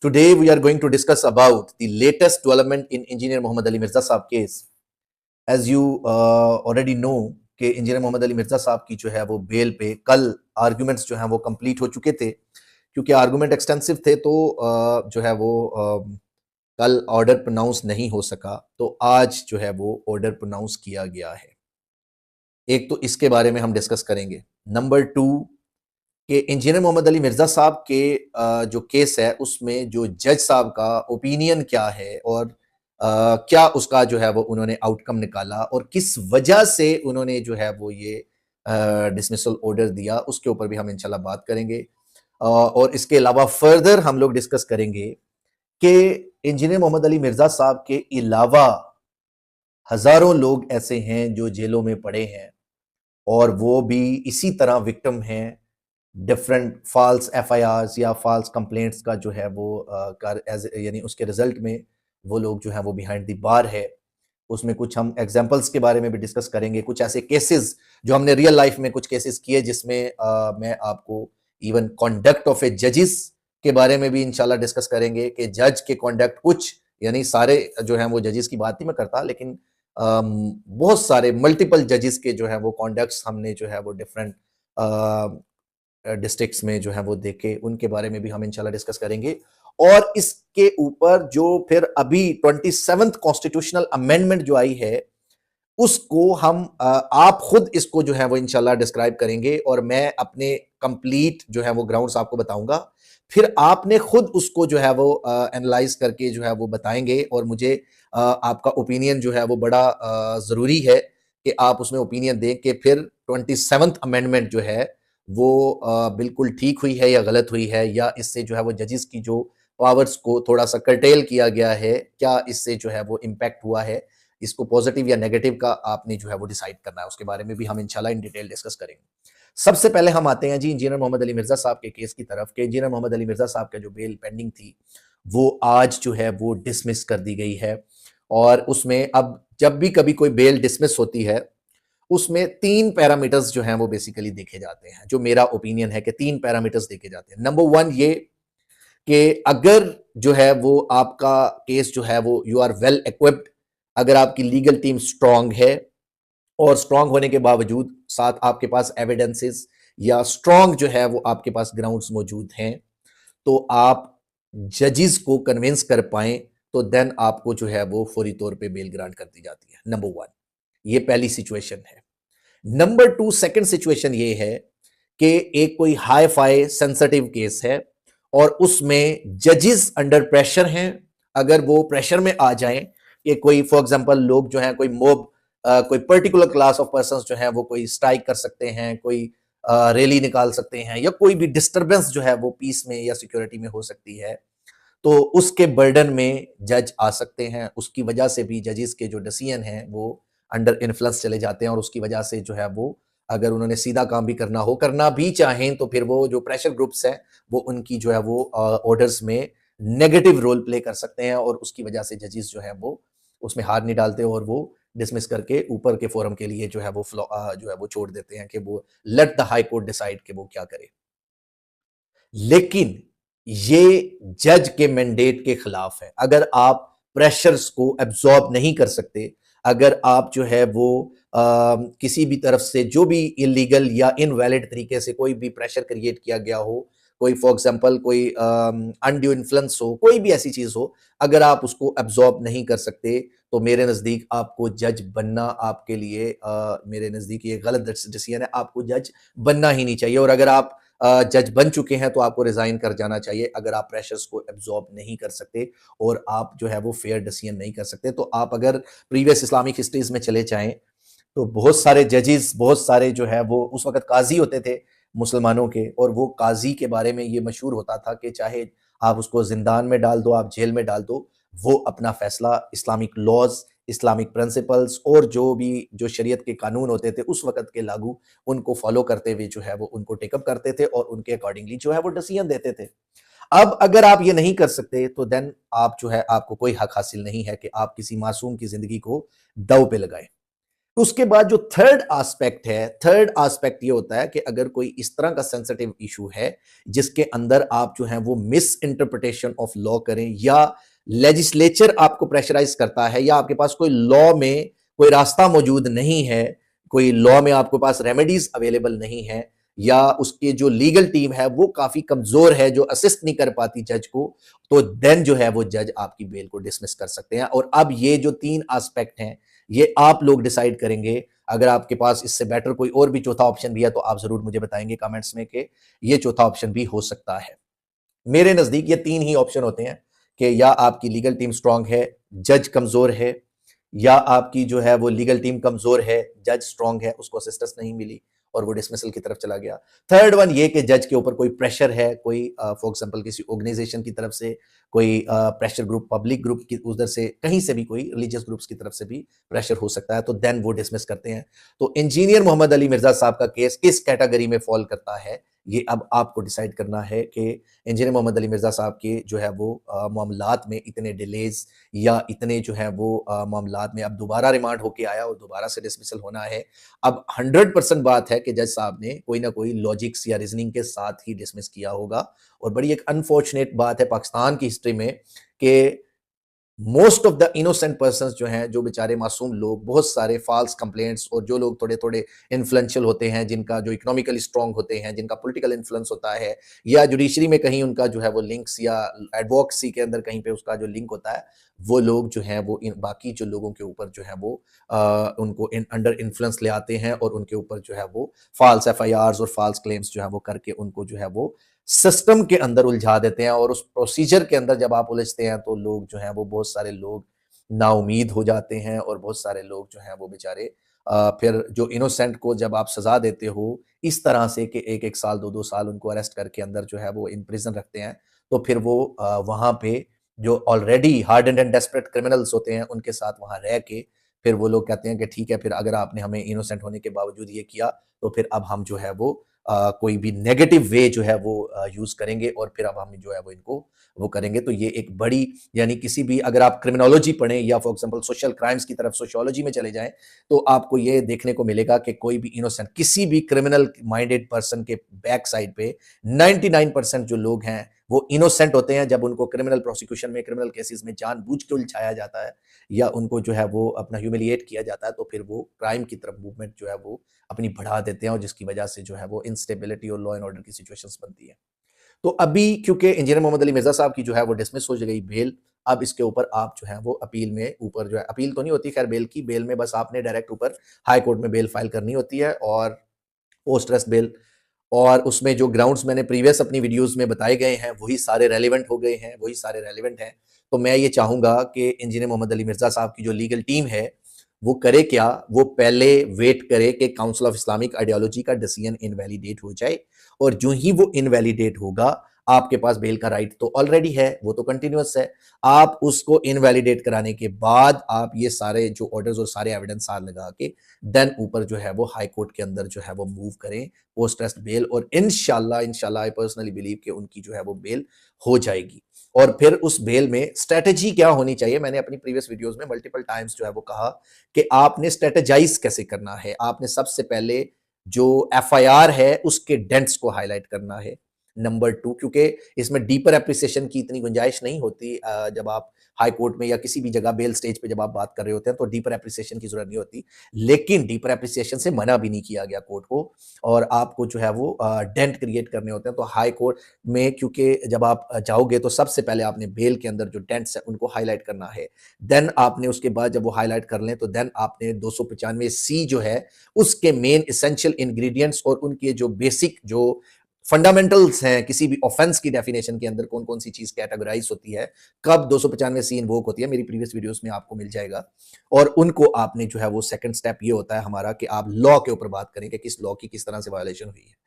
Today we are going to discuss about the latest development in Engineer Mohammad Ali Mirza साहब case. As you already know कि engineer Mohammad Ali Mirza साहब की जो है वो बेल पे कल आर्गुमेंट्स जो हैं वो कंप्लीट हो चुके थे। क्योंकि आर्गुमेंट एक्सटेंसिव थे तो जो है वो कल ऑर्डर प्रोनाउंस नहीं हो सका, तो आज जो है वो ऑर्डर प्रोनाउंस किया गया है। एक तो इसके बारे में हम डिस्कस करेंगे। नंबर 2 कि इंजीनियर मोहम्मद अली मिर्जा साहब के जो केस है उसमें जो जज साहब का ओपिनियन क्या है और क्या उसका जो है वो उन्होंने आउटकम निकाला और किस वजह से उन्होंने जो है वो ये डिसमिसल ऑर्डर दिया, उसके ऊपर भी हम इंशाल्लाह बात करेंगे। और इसके अलावा फर्दर हम लोग डिस्कस करेंगे कि इंजीनियर मोहम्मद अली मिर्जा साहब के अलावा हजारों लोग ऐसे हैं जो जेलों में पड़े हैं और वो भी इसी तरह विक्टिम हैं डिफरेंट फॉल्स एफआईआर्स या फॉल्स कंप्लेंट्स का जो है वो यानी उसके रिजल्ट में वो लोग जो है वो बिहाइंड द बार है। उसमें कुछ हम एग्जांपल्स के बारे में भी डिस्कस करेंगे, कुछ ऐसे केसेस जो हमने रियल लाइफ में कुछ केसेस किए जिसमें मैं आपको इवन कॉन्डक्ट ऑफ ए जजेस के बारे में भी इंशाल्लाह डिस्कस करेंगे कि जज के कॉन्डक्ट कुछ, यानी सारे जो हैं वो जजेस की बात नहीं मैं करता, लेकिन बहुत सारे मल्टीपल जजेस के जो है वो कॉन्डक्ट्स हमने जो है वो डिफरेंट डिस्ट्रिक्ट्स में जो है वो देखे, उनके बारे में भी हम इंशाल्लाह डिस्कस करेंगे। और इसके ऊपर जो फिर अभी 27th कॉन्स्टिट्यूशनल अमेंडमेंट जो आई है उसको हम आप खुद इसको जो है वो इंशाल्लाह डिस्क्राइब करेंगे और मैं अपने कंप्लीट जो है वो ग्राउंड्स आपको बताऊंगा, फिर आपने खुद उसको जो है वो एनालाइज करके जो है वो बताएंगे और मुझे आपका ओपिनियन जो है वो बड़ा जरूरी है कि आप उसमें ओपिनियन दें कि फिर 27th अमेंडमेंट जो है वो बिल्कुल ठीक हुई है या गलत हुई है, या इससे जो है वो जजेस की जो पावर्स को थोड़ा सा कर्टेल किया गया है, क्या इससे जो है वो इम्पैक्ट हुआ है, इसको पॉजिटिव या नेगेटिव का आपने जो है वो डिसाइड करना है। उसके बारे में भी हम इंशाल्लाह इन डिटेल डिस्कस करेंगे। सबसे पहले हम आते हैं जी इंजीनियर मोहम्मद अली मिर्जा साहब के केस की तरफ कि इंजीनियर मोहम्मद अली मिर्जा साहब का जो बेल पेंडिंग थी वो आज जो है वो डिसमिस कर दी गई है। और उसमें अब जब भी कभी कोई बेल डिसमिस होती है उसमें 3 पैरामीटर्स जो हैं वो बेसिकली देखे जाते हैं। जो मेरा ओपिनियन है कि 3 पैरामीटर्स देखे जाते हैं। नंबर 1 ये कि अगर जो है वो आपका केस जो है वो यू आर वेल इक्विप्ड, अगर आपकी लीगल टीम स्ट्रांग है और स्ट्रांग होने के बावजूद साथ आपके पास एविडेंसेस या स्ट्रांग जो है वो आपके पास ग्राउंड्स मौजूद हैं, तो आप जजेस को कन्विंस कर पाए तो देन आपको जो है वो फौरी तौर पे बेल ग्रांट कर दी जाती है। नंबर 1 ये पहली सिचुएशन है। नंबर 2 सेकंड सिचुएशन ये है कि एक कोई हाई फाई सेंसिटिव केस है और उसमें जजेस अंडर प्रेशर हैं। अगर वो प्रेशर में आ जाएं कि कोई फॉर एग्जांपल लोग जो हैं कोई मोब कोई पर्टिकुलर क्लास ऑफ पर्संस जो हैं वो कोई स्ट्राइक कर सकते हैं, कोई रैली निकाल सकते हैं, या कोई भी डिस्टरबेंस जो है वो पीस में या सिक्योरिटी में हो सकती है, तो उसके बर्डन में जज आ सकते हैं। उसकी वजह से भी जजेस के जो डिसीजन हैं वो अंडर इन्फ्लुएंस चले जाते हैं और उसकी वजह से जो है वो अगर उन्होंने सीधा काम भी करना भी चाहें तो फिर वो जो प्रेशर ग्रुप्स हैं वो उनकी जो है वो ऑर्डर्स में नेगेटिव रोल प्ले कर सकते हैं और उसकी वजह से जजेस जो है वो उसमें हार नहीं डालते और वो डिसमिस करके ऊपर के फोरम के लिए जो है वो जो है वो छोड़ देते हैं कि वो let the high court decide कि वो क्या करे। लेकिन ये जज के मैंडेट के खिलाफ है। अगर आप प्रेशर्स को एब्जॉर्ब नहीं कर सकते, अगर आप जो है वो किसी भी तरफ से जो भी इलीगल या इनवैलिड तरीके से कोई भी प्रेशर क्रिएट किया गया हो, कोई फॉर एग्जांपल कोई अनड्यू इन्फ्लुएंस हो, कोई भी ऐसी चीज हो, अगर आप उसको एब्जॉर्ब नहीं कर सकते तो मेरे नजदीक आपको जज बनना आपके लिए मेरे नजदीक ये गलत डिसीजन है। आपको जज बनना ही नहीं चाहिए और अगर आप जज बन चुके हैं तो आपको रिजाइन कर जाना चाहिए। अगर आप प्रेशर्स को एब्जॉर्ब नहीं कर सकते और आप जो है वो फेयर डिसीजन नहीं कर सकते, तो आप अगर प्रीवियस इस्लामिक हिस्ट्रीज में चले जाएं तो बहुत सारे जजेस, बहुत सारे जो है वो उस वक्त काजी होते थे मुसलमानों के, और वो काजी के बारे में ये मशहूर होता था कि चाहे आप उसको जिंदान में डाल दो, आप जेल में डाल दो, वो अपना फैसला इस्लामिक लॉज, इस्लामिक प्रिंसिपल्स और जो भी जो शरीयत के कानून होते थे उस वक्त के लागू, उनको फॉलो करते हुए जो है वो उनको टेकअप करते थे और उनके अकॉर्डिंगली जो है वो डिसीजन देते थे। अब अगर आप ये नहीं कर सकते तो देन आप जो है आपको कोई हक हासिल नहीं है कि आप किसी मासूम की जिंदगी को दांव पे लगाएं। उसके बाद जो थर्ड एस्पेक्ट ये होता है कि अगर कोई इस तरह का सेंसिटिव इशू है जिसके अंदर आप जो है वो मिस इंटरप्रिटेशन ऑफ लॉ करें, या लेजिस्लेचर आपको प्रेशराइज करता है, या आपके पास कोई लॉ में कोई रास्ता मौजूद नहीं है, कोई लॉ में आपके पास रेमेडीज अवेलेबल नहीं है, या उसके जो लीगल टीम है वो काफी कमजोर है, जो असिस्ट नहीं कर पाती जज को, तो देन जो है वो जज आपकी बेल को डिसमिस कर सकते हैं। और अब ये जो 3 एस्पेक्ट हैं ये आप लोग डिसाइड करेंगे। अगर आपके पास इससे बेटर कोई और भी चौथा ऑप्शन भी है तो आप जरूर मुझे बताएंगे कमेंट्स में कि ये चौथा ऑप्शन भी हो सकता है। मेरे नजदीक ये 3 ही ऑप्शन होते हैं कि या आपकी लीगल टीम स्ट्रांग है, जज कमजोर है, या आपकी जो है वो लीगल टीम कमजोर है, जज स्ट्रांग है, उसको असिस्टेंस नहीं मिली और वो डिसमिसल की तरफ चला गया। थर्ड वन ये कि जज के ऊपर कोई प्रेशर है, कोई फॉर एग्जांपल किसी ऑर्गेनाइजेशन की तरफ से, कोई प्रेशर ग्रुप, पब्लिक ग्रुप की उधर से, कहीं से भी, कोई रिलीजियस ग्रुप्स की तरफ से भी प्रेशर हो सकता है, तो देन वो डिसमिस करते हैं। तो इंजीनियर मोहम्मद अली मिर्जा साहब का केस किस कैटेगरी में फॉल करता है ये अब आपको डिसाइड करना है कि इंजीनियर मोहम्मद अली मिर्जा साहब के जो है वो मामलात में इतने डिलेज या इतने जो है वो मामलात में अब दोबारा रिमांड होके आया और दोबारा से डिसमिसल होना है। अब 100% बात है कि जज साहब ने कोई ना कोई लॉजिक्स या रीजनिंग के साथ ही डिसमिस किया होगा। और बड़ी एक अनफॉर्चुनेट बात है पाकिस्तान की हिस्ट्री में कि most of the innocent person जो हैं, जो बेचारे मासूम लोग, बहुत सारे फॉल्स कंप्लेंट्स, और जो लोग थोड़े थोड़े इन्फ्लुएंशियल होते हैं, जिनका जो इकोनॉमिकली स्ट्रांग होते हैं, जिनका पॉलिटिकल इन्फ्लुएंस होता है, या जुडिशरी में कहीं उनका जो है वो लिंक्स, या एडवोकेसी के अंदर कहीं पे उसका जो लिंक होता है, वो लोग जो हैं वो इन बाकी जो लोगों के ऊपर जो है वो उनको अंडर इन्फ्लुएंस ले आते हैं और उनके ऊपर जो है वो फॉल्स एफआईआर्स और फॉल्स क्लेम्स जो है वो करके उनको जो है वो सिस्टम के अंदर उलझा देते हैं। और उस प्रोसीजर के अंदर जब आप उलझते हैं तो लोग जो हैं वो, बहुत सारे लोग नाउमीद हो जाते हैं, और बहुत सारे लोग जो हैं वो बेचारे फिर जो इनोसेंट को जब आप सजा देते हो इस तरह से कि 1-1 साल 2-2 साल उनको अरेस्ट करके अंदर जो है वो इन प्रिजन रखते हैं, तो फिर वो वहां पे जो already hardened and desperate criminals होते हैं उनके साथ वहां रह के फिर वो लोग कहते हैं कि ठीक है, फिर अगर आपने हमें इनोसेंट होने के बावजूद ये किया तो फिर अब हम जो है वो कोई भी नेगेटिव वे जो है वो यूज करेंगे, और फिर अब हम जो है वो इनको वो करेंगे। तो ये एक बड़ी, यानी किसी भी, अगर आप क्रिमिनोलॉजी पढ़ें या फॉर एग्जांपल सोशल क्राइम्स की तरफ सोशियोलॉजी में चले जाएं, तो आपको ये देखने को मिलेगा कि कोई भी इनोसेंट, किसी भी क्रिमिनल माइंडेड पर्सन के बैक साइड पे 99% जो लोग हैं वो इनोसेंट होते हैं। जब उनको क्रिमिनल प्रोसिक्यूशन में, क्रिमिनल केसेस में जानबूझ के उलझाया जाता है या उनको जो है वो अपना ह्यूमिलिएट किया जाता है, तो फिर वो क्राइम की तरफ मूवमेंट जो है वो अपनी बढ़ा देते हैं, और जिसकी वजह से जो है वो इंस्टेबिलिटी और लॉ एंड ऑर्डर की सिचुएशंस बनती है। तो अभी क्योंकि इंजीनियर मोहम्मद अली मिर्जा साहब की जो है वो डिसमिस हो गई बेल, अब इसके ऊपर आप जो है वो अपील में, ऊपर जो है अपील तो नहीं होती खैर बेल की, बेल में बस आपने डायरेक्ट ऊपर हाई कोर्ट में बेल फाइल करनी होती है, और पोस्ट रेस्ट बेल, और उसमें जो ग्राउंड्स मैंने प्रीवियस अपनी वीडियोस में बताए गए हैं वही सारे रेलिवेंट हो गए हैं, वही सारे रेलिवेंट हैं। तो मैं ये चाहूंगा कि इंजीनियर मोहम्मद अली मिर्जा साहब की जो लीगल टीम है वो करे क्या, वो पहले वेट करे कि काउंसिल ऑफ इस्लामिक आइडियोलॉजी का डिसीजन इनवैलिडेट हो जाए, और जो ही वो इनवैलिडेट होगा, आपके पास बेल का राइट तो ऑलरेडी है, वो तो कंटिन्यूअस है, आप उसको इनवैलिडेट कराने के बाद आप ये सारे जो ऑर्डर्स और सारे एविडेंस साथ लगा के देन ऊपर जो है वो हाई कोर्ट के अंदर जो है वो मूव करें पोस्ट रेस्ट बेल, और इंशाल्लाह आई पर्सनली बिलीव कि उनकी जो है वो बेल हो जाएगी। और फिर उस बेल में स्ट्रेटेजी क्या होनी चाहिए, मैंने अपनी प्रीवियस वीडियोस में मल्टीपल टाइम्स जो है वो कहा कि आपने स्ट्रेटेजाइज कैसे करना है। आपने सबसे पहले जो एफआईआर है उसके डेंट्स को हाईलाइट करना है, नंबर 2, क्योंकि इसमें डीपर एप्रिसिएशन की इतनी गुंजाइश नहीं होती। जब आप हाई कोर्ट में या किसी भी जगह बेल स्टेज पे जब आप बात कर रहे होते हैं तो डीपर एप्रिसिएशन की जरूरत नहीं होती, लेकिन डीपर एप्रिसिएशन से मना भी नहीं किया गया कोर्ट को, और आपको जो है वो डेंट क्रिएट करने होते हैं। तो हाई कोर्ट में क्योंकि जब आप जाओगे तो सबसे पहले आपने बेल के अंदर जो डेंट्स है उनको हाईलाइट करना है, देन आपने उसके बाद जब वो हाईलाइट कर लें तो देन आपने 295C जो है उसके मेन इसेंशियल इंग्रेडिएंट्स और उनके जो बेसिक जो फंडामेंटल्स हैं किसी भी ऑफेंस की डेफिनेशन के अंदर, कौन कौन सी चीज कैटेगराइज होती है, कब 295C इन्वोक होती है, मेरी प्रीवियस वीडियोस में आपको मिल जाएगा। और उनको आपने जो है वो सेकंड स्टेप ये होता है हमारा कि आप लॉ के ऊपर बात करें कि किस लॉ की किस तरह से वायलेशन हुई है।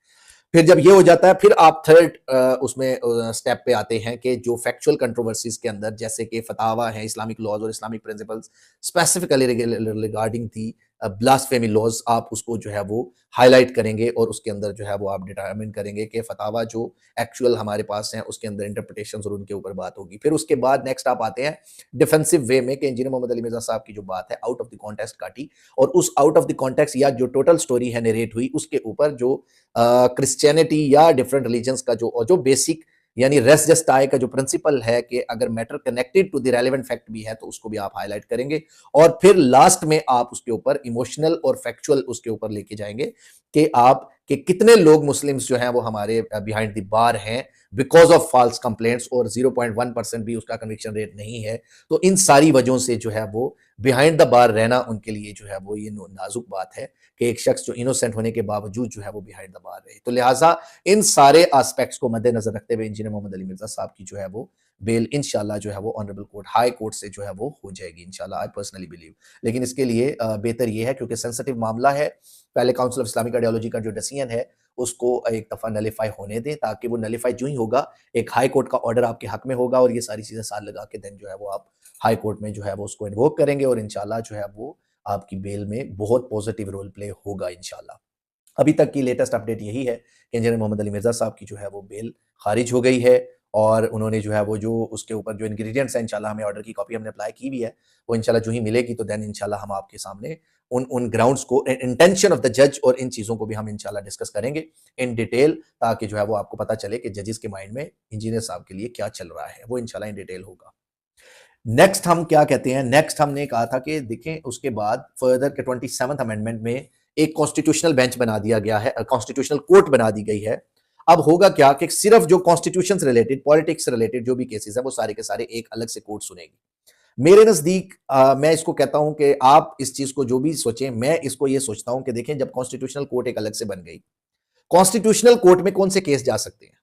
फिर जब ये हो जाता है फिर आप थर्ड उसमें स्टेप पे आते हैं कि जो फैक्चुअल कंट्रोवर्सीज के अंदर, जैसे कि फतावा है, इस्लामिक लॉज और Islamic principles specifically regarding the blasphemy laws आप उसको जो है वो हाईलाइट करेंगे और उसके अंदर जो है वो आप डिटरमिन करेंगे कि फतावा जो एक्चुअल हमारे पास है उसके अंदर इंटरप्रिटेशन और उनके ऊपर बात होगी। फिर उसके बाद नेक्स्ट आप आते हैं डिफेंसिव वे में कि इंजीनियर मोहम्मद अली मिर्जा साहब की जो बात है आउट ऑफ द कॉन्टेक्स्ट काटी और उस आउट ऑफ द कॉन्टेक्स्ट या जो टोटल स्टोरी है नरेट हुई उसके ऊपर जो क्रिश्चियनिटी या डिफरेंट रिलीजन्स का जो बेसिक यानी रेस जस्टाई का जो प्रिंसिपल है कि अगर matter connected to the relevant fact भी है तो उसको भी आप हाईलाइट करेंगे और फिर लास्ट में आप उसके ऊपर इमोशनल और फैक्चुअल उसके ऊपर लेके जाएंगे कि आप कि कितने लोग मुस्लिम्स जो हैं वो हमारे बिहाइंड द बार हैं बिकॉज ऑफ फॉल्स कंप्लेंट्स और 0.1% भी उसका कन्विक्शन रेट नहीं है। तो इन सारी वजहों से जो है वो बिहाइंड द बार रहना उनके लिए जो है वो ये नाजुक बात है कि एक शख्स जो इनोसेंट होने के बावजूद जो है वो बिहाइंड द बार रहे। तो लिहाजा इन सारे एस्पेक्ट्स को मद्देनजर रखते हुए इंजीनियर मोहम्मद अली मिर्जा साहब की जो है वो बेल इंशाल्लाह जो है वो ऑनरेबल कोर्ट हाई कोर्ट से जो है वो हो जाएगी इंशाल्लाह, आई पर्सनली बिलीव। लेकिन इसके लिए बेहतर ये है क्योंकि सेंसिटिव मामला है, पहले काउंसिल ऑफ इस्लामिक आइडियोलॉजी का जो डिसीजन है उसको एक दफा नलीफाई होने दें ताकि वो नलीफाई जो ही होगा एक हाई कोर्ट का ऑर्डर आपके हक में होगा और ये सारी चीजें साथ लगा के देन जो है वो आप हाई कोर्ट में जो है वो उसको इन्वोक करेंगे और इंशाल्लाह जो है वो आपकी बेल में बहुत पॉजिटिव रोल प्ले होगा इंशाल्लाह। अभी तक की लेटेस्ट अपडेट यही है कि इंजीनियर मोहम्मद अली मिर्जा साहब की जो है वो बेल खारिज हो गई है और उन्होंने जो है वो जो उसके ऊपर जो इंग्रेडिएंट्स हैं इंशाल्लाह हमें ऑर्डर की कॉपी हमने अप्लाई की भी है वो इंशाल्लाह जो ही मिलेगी तो देन इंशाल्लाह हम आपके सामने उन ग्राउंड्स को इंटेंशन ऑफ द जज और इन चीज़ों को भी हम इंशाल्लाह डिस्कस करेंगे इन डिटेल ताकि जो है वो आपको पता चले कि जजेस के माइंड में इंजीनियर साहब के लिए क्या चल रहा है वो इंशाल्लाह इन डिटेल होगा। नेक्स्ट हम क्या कहते हैं, नेक्स्ट हमने कहा था कि देखें उसके बाद फर्दर के 27th अमेंडमेंट में एक कॉन्स्टिट्यूशनल बेंच बना दिया गया है, कॉन्स्टिट्यूशनल कोर्ट बना दी गई है। अब होगा क्या कि सिर्फ जो कॉन्स्टिट्यूशन से रिलेटेड पॉलिटिक्स से रिलेटेड जो भी केसेस है वो सारे के सारे एक अलग से कोर्ट सुनेगी। मेरे नजदीक मैं इसको कहता हूं कि आप इस चीज को जो भी सोचें मैं इसको ये सोचता हूं कि देखें जब कॉन्स्टिट्यूशनल कोर्ट एक अलग से बन गई, कॉन्स्टिट्यूशनल कोर्ट में कौन से केस जा सकते हैं,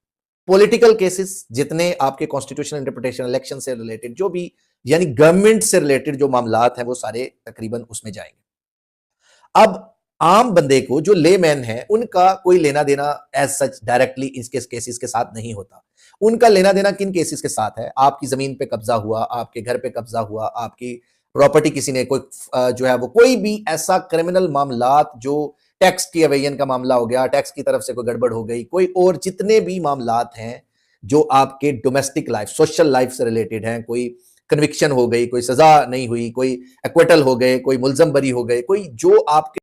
पॉलिटिकल केसेस जितने आपके कॉन्स्टिट्यूशनल इंटरप्रिटेशन इलेक्शन से रिलेटेड जो भी यानी गवर्नमेंट से रिलेटेड जो मामलात हैं वो सारे तकरीबन उसमें जाएंगे। अब आम बंदे को जो लेमैन है उनका कोई लेना देना एज सच डायरेक्टली इसके केसेस के साथ नहीं होता। उनका लेना देना किन केसेस के साथ है, आपकी जमीन पे कब्जा हुआ, आपके घर पे कब्जा हुआ, आपकी प्रॉपर्टी किसी ने कोई जो है वो कोई भी ऐसा क्रिमिनल मामलात जो टैक्स की एवेजन का मामला हो गया, टैक्स की तरफ से कोई गड़बड़ हो गई, कोई और जितने भी मामलात हैं जो आपके डोमेस्टिक लाइफ सोशल लाइफ से रिलेटेड हैं, कोई कन्विक्शन हो गई, कोई सजा नहीं हुई, कोई एक्विटल हो गए, कोई मुलजम बरी हो गए, कोई जो आपके